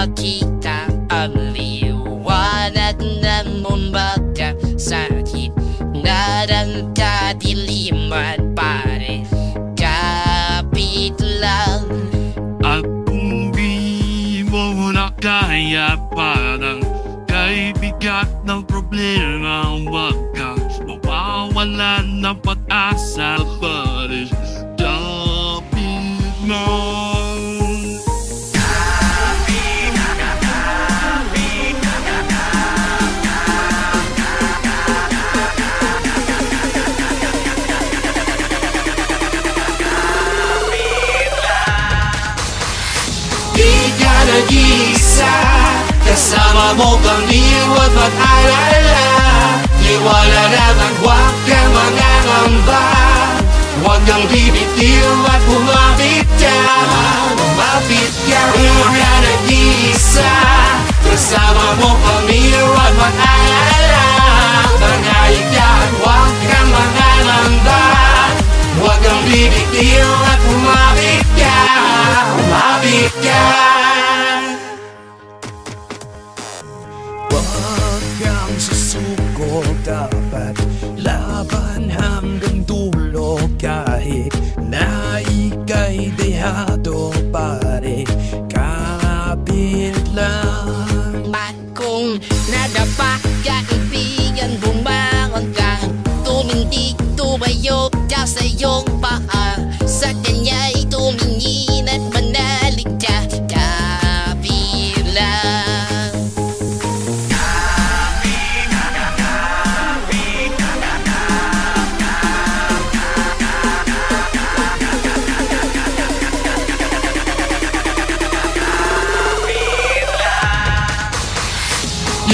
makita ang liwanag ng umaga sa gitna ng kadiliman, pare, kapit lang. At kung di mo na kaya, parang kay bigat ng problema, wag kang mawawalan ng pag-asa, pare, kapit mo. Nag-iisa, kasama mo kami, huwag mag-alala. Iwala lang at huwag kang mangangamba. Huwag kang bibitiw at bumabit ka. Bumabit ka, ka nag-iisa, kasama mo kami, huwag mag-alala. Bangayin ka at huwag kang mangangamba. Huwag kang bibitiw at bumabit ka. Bumabit ka. Huwag kang susuko, dapat laban hanggang dulo. Kahit na ika'y dehado, pare, kapit lang. At kung nadapa ka, ibigan, bumangon ka, tumindig, tumayo ka sa iyong paa. Sa kanya'y tumingin at manalig ka, kapit lang.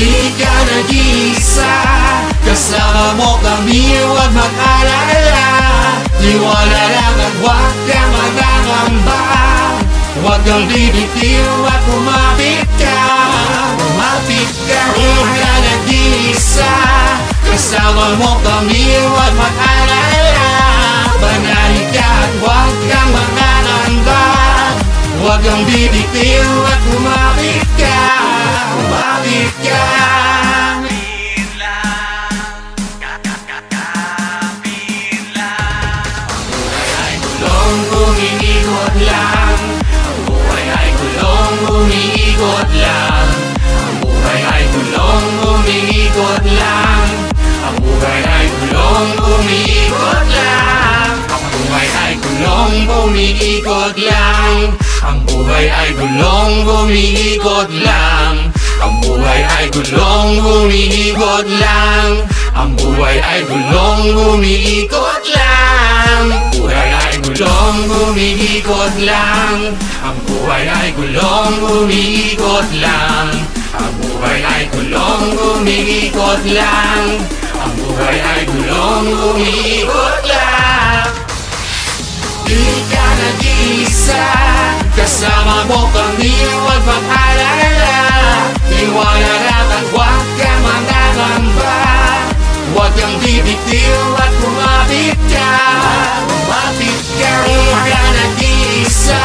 Di ka nag-iisa, kasama mo kami, huwag mag-alala. Iwala lang at huwag kang magangamba. Huwag kang bibitiw at bumabit ka. Bumabit ka, di ka nag-iisa, kasama mo kami, huwag mag-alala. Bangayin ka at huwag kang magangamba. Huwag kang bibitiw at bumabit ka. Bumabit ka. Umiikot lang. Ang buhay ay gulong, umiikot lang. Ang buhay ay gulong, umiikot lang. Ang buhay ay gulong, umiikot lang. Ang buhay ay gulong, umiikot lang. Ang buhay ay gulong, umiikot lang. Ang buhay ay gulong, umiikot lang. Ang buhay ay gulong, umiikot lang. Buhay ay gulong, umiikot lang. Ang buhay ay gulong, umiikot lang. Ang buhay ay gulong, umiikot lang. Ang buhay ay gulong, umiikot lang. Di ka nag-iisa, kasama mo kami, huwag mag-alala. Iwala lang at huwag kang mangangamba. Huwag kang bibitiw at bumabit ka. Bumabit ka, di ka nag-iisa,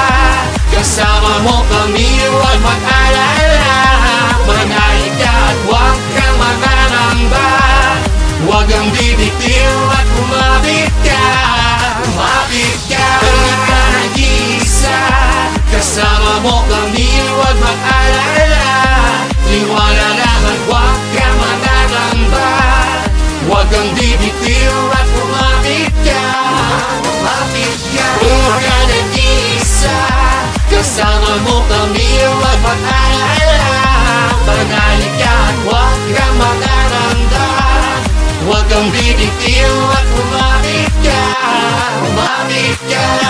kasama mo kami, huwag mag-alala. Manalig ka at huwag kang mangangamba. Huwag kang bibitiw at bumabit ka. Bumabit ka, di ka nag-iisa, kasama mo kami, huwag mag-alala. Iwala lang at huwag kang mangangamba. Huwag kang bibitiw at bumabit ka. Bumabit ka, di ka nag-iisa, kasama mo kami, huwag mag-alala. Bangayin ka at huwag kang mangangamba. Huwag kang bibitiw at bumabit ka. Bumabit ka.